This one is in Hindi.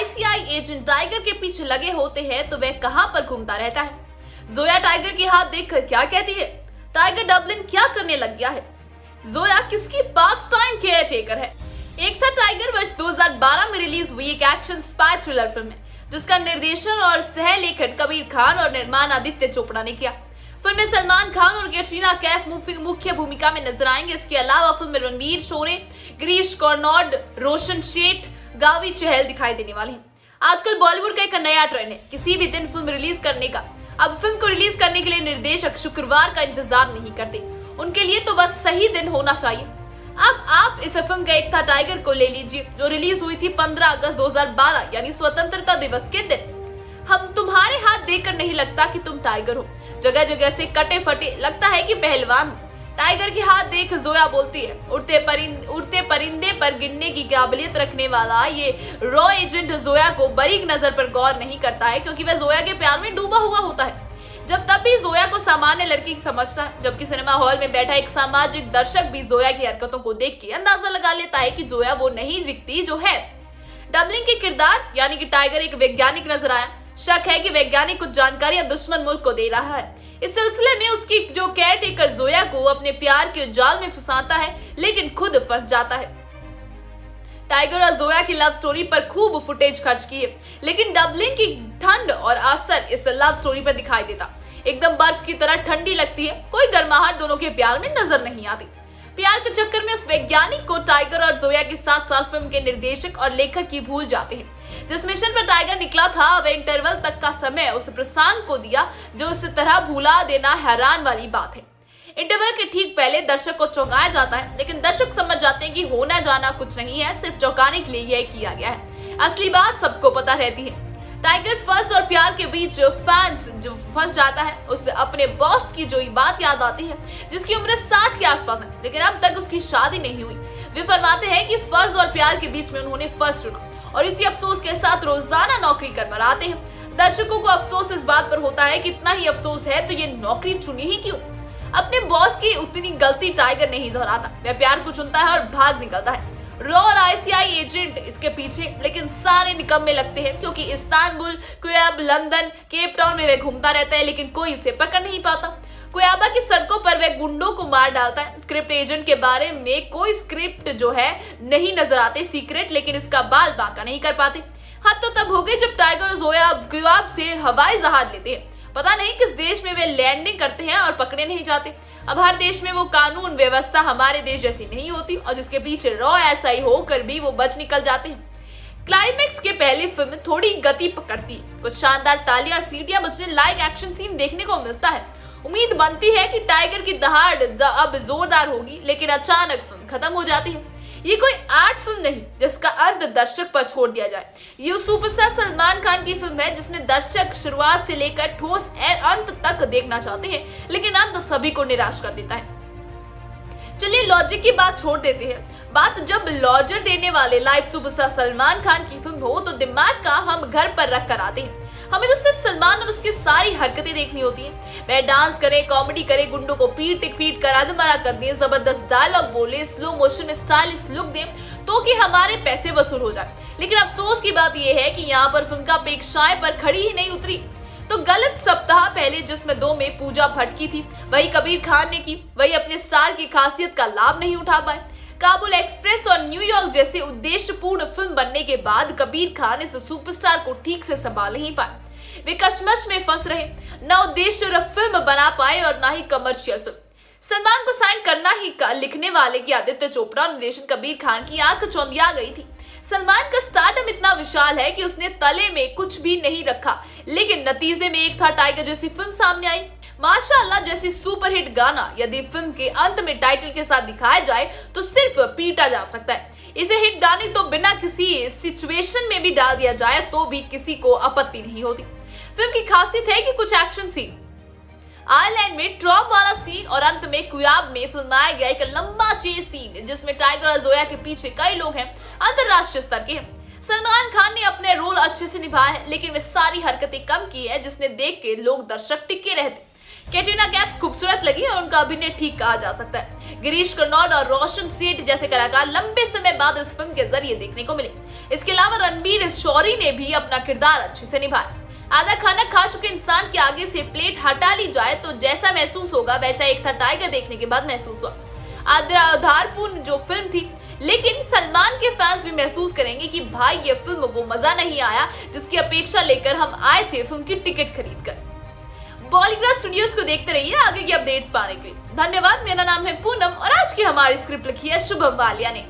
आईसीआई एजेंट टाइगर के पीछे लगे होते हैं तो वह कहां पर घूमता रहता है? जोया टाइगर के हाथ देखकर क्या कहती है? टाइगर डबलिन क्या करने लग गया है? जोया किसकी पार्ट टाइम केयर टेकर है? एक था टाइगर वर्ष 2012 में रिलीज हुई एक एक्शन स्पाई थ्रिलर फिल्म है जिसका निर्देशन और सह लेखन कबीर खान और निर्माण आदित्य चोपड़ा ने किया। फिल्म में सलमान खान और कैटरीना कैफ मुख्य भूमिका में नजर आएंगे। इसके अलावा फिल्म में रणवीर शोरे, गिरीश कर्नाड, रोशन शेठ, गावी चहल दिखाई देने वाले हैं। आजकल बॉलीवुड का एक नया ट्रेंड है किसी भी दिन फिल्म रिलीज करने का। अब फिल्म को रिलीज करने के लिए निर्देशक शुक्रवार का इंतजार नहीं करते, उनके लिए तो बस सही दिन होना चाहिए। अब आप इस फिल्म का एक था टाइगर को ले लीजिए जो रिलीज हुई थी 15 अगस्त 2012 यानी स्वतंत्रता दिवस के दिन। हम तुम्हारे हाथ देखकर नहीं लगता कि तुम टाइगर हो, जगह जगह से कटे फटे लगता है कि पहलवान हो। टाइगर के हाथ देख जोया बोलती है। उड़ते परिंदे पर गिनने की काबिलियत रखने वाला ये रॉ एजेंट जोया को बारीक नजर पर गौर नहीं करता है क्योंकि वह जोया के प्यार में डूबा हुआ होता है। जब तब भी जोया को सामान्य लड़की समझता है, जबकि सिनेमा हॉल में बैठा एक सामाजिक दर्शक भी जोया की हरकतों को देख के अंदाजा लगा लेता है कि जोया वो नहीं दिखती जो है। डबलिन के किरदार यानी कि टाइगर एक वैज्ञानिक नजर आया। शक है कि वैज्ञानिक कुछ जानकारियां दुश्मन मुल्क को दे रहा है। इस सिलसिले में उसकी जो केयर टेकर जोया को अपने प्यार के जाल में फंसाता है लेकिन खुद फंस जाता है। टाइगर और जोया की लव स्टोरी पर खूब फुटेज खर्च की है लेकिन डबलिन की ठंड और असर इस लव स्टोरी पर दिखाई देता। एकदम बर्फ की तरह ठंडी लगती है, कोई गर्माहट दोनों के प्यार में नजर नहीं आती। प्यार के चक्कर में उस वैज्ञानिक को टाइगर और जोया के साथ फिल्म के निर्देशक और लेखक की भूल जाते हैं। जिस मिशन पर टाइगर निकला था वह इंटरवल तक का समय उस प्रसंग को दिया जो इस तरह भुला देना हैरान वाली बात है। इंटरवल के ठीक पहले दर्शक को चौंकाया जाता है लेकिन दर्शक समझ जाते हैं कि होना जाना कुछ नहीं है, सिर्फ चौंकाने के लिए यह किया गया है। असली बात सबको पता रहती है। टाइगर फर्स्ट और प्यार के बीच फैंस जो फंस जाता है उसे अपने बॉस की जो बात याद आती है जिसकी उम्र 60 के आसपास है लेकिन अब तक उसकी शादी नहीं हुई। वे फरमाते हैं कि फर्ज और प्यार के बीच में उन्होंने फर्स्ट चुना और इसी अफसोस के साथ रोजाना नौकरी कर कर आते हैं। दर्शकों को अफसोस इस बात पर होता है कि इतना ही अफसोस है तो ये नौकरी चुनी ही क्यों। अपने बॉस की उतनी गलती टाइगर नहीं दोहराता, वह प्यार को चुनता है और भाग निकलता है। रॉ और आईसीआई एजेंट इसके पीछे लेकिन सारे निकम्मे लगते हैं क्योंकि इस्तांबुल, क्वेब, लंदन, केप टाउन में वह घूमता रहता है लेकिन कोई उसे पकड़ नहीं पाता। क्वेबा की सड़कों पर वह गुंडों को मार डालता है। स्क्रिप्ट एजेंट के बारे में कोई स्क्रिप्ट जो है नहीं नजर आते सीक्रेट, लेकिन इसका बाल बांका नहीं कर पाते। हद तो तब हो गई जब टाइगर और जोया क्वेब से हवाई जहाज लेते हैं। पता नहीं किस देश में वे लैंडिंग करते हैं और पकड़े नहीं जाते। अब हर देश में वो कानून व्यवस्था हमारे देश जैसी नहीं होती और जिसके पीछे रॉ ऐसा ही होकर भी वो बच निकल जाते हैं। क्लाइमेक्स के पहली फिल्म थोड़ी गति पकड़ती है, कुछ शानदार तालियां सीटियां बजने लायक एक्शन सीन देखने को मिलता है। उम्मीद बनती है कि टाइगर की दहाड़ अब जोरदार होगी लेकिन अचानक फिल्म खत्म हो जाती है। ये कोई आर्ट फिल्म नहीं जिसका अंत दर्शक पर छोड़ दिया जाए। ये सुपरस्टार सलमान खान की फिल्म है जिसमें दर्शक शुरुआत से लेकर ठोस अंत तक देखना चाहते हैं लेकिन अंत सभी को निराश कर देता है। चलिए लॉजिक की बात छोड़ देते हैं। बात जब लॉजर देने वाले लाइव सुपरस्टार सलमान खान की फिल्म हो तो दिमाग का हम घर पर रख कर आते हैं। हमें तो सिर्फ सलमान और उसकी सारी हरकतें देखनी होती हैं। वह डांस करे, कॉमेडी करे, गुंडों को पीट कर अधमरा कर दे, जबरदस्त डायलॉग बोले, स्लो मोशन स्टाइलिश लुक दे तो कि हमारे पैसे वसूल हो जाए। लेकिन अफसोस की बात यह है कि यहाँ पर फिल्म का अपेक्षाएं पर खड़ी ही नहीं उतरी। तो गलत सप्ताह पहले जिसमें 2 में पूजा भट्ट की थी वही कबीर खान ने की, वही अपने स्टार की खासियत का लाभ नहीं उठा पाए। काबुल एक्सप्रेस और न्यूयॉर्क जैसे उद्देश्यपूर्ण फिल्म बनने के बाद कबीर खान इस सुपरस्टार को ठीक से संभाल नहीं पाए। वे कशमकश में फंस रहे, न उद्देश्य फिल्म बना पाए और ना ही कमर्शियल फिल्म। सलमान को साइन करना ही लिखने वाले की आदित्य चोपड़ा और निर्देशक कबीर खान की आंख चौंधिया गई थी। सलमान का स्टारडम इतना विशाल है कि उसने तले में कुछ भी नहीं रखा लेकिन नतीजे में एक था टाइगर जैसी फिल्म सामने आई। माशाअल्लाह जैसी सुपरहिट गाना यदि फिल्म के अंत में टाइटल के साथ दिखाया जाए तो सिर्फ पीटा जा सकता है। इसे हिट गाने तो बिना किसी सिचुएशन में भी डाल दिया जाए तो भी किसी को आपत्ति नहीं होती। फिल्म की खासियत है कि कुछ एक्शन सीन, आयरलैंड में ट्रॉम वाला सीन और अंत में क्वेब में फिल्माया गया एक लंबा चेस सीन जिसमें टाइगर और जोया के पीछे कई लोग हैं, अंतरराष्ट्रीय स्तर के हैं। सलमान खान ने अपने रोल अच्छे से निभाया है लेकिन वे सारी हरकतें कम की है जिसने देख के लोग दर्शक टिके रहते। कैटरीना कैफ खूबसूरत लगी और उनका अभिनय ठीक कहा जा सकता है। गिरीश कर्नाड और रोशन सेठ जैसे कलाकार लंबे समय बाद इस फिल्म के जरिए देखने को मिले। इसके अलावा रणबीर शौरी ने भी अपना किरदार अच्छे से निभाया। आधा खाना खा चुके इंसान के आगे से प्लेट हटा ली जाए तो जैसा महसूस होगा वैसा एक था टाइगर देखने के बाद महसूस हुआ। आधारपूर्ण जो फिल्म थी, लेकिन सलमान के फैंस भी महसूस करेंगे कि भाई ये फिल्म वो मजा नहीं आया जिसकी अपेक्षा लेकर हम आए थे फिल्म की टिकट खरीद कर। बॉलीवुड स्टूडियोज को देखते रहिए आगे की अपडेट्स पाने के लिए। धन्यवाद। मेरा नाम है पूनम और आज की हमारी स्क्रिप्ट लिखी है शुभम वालिया ने।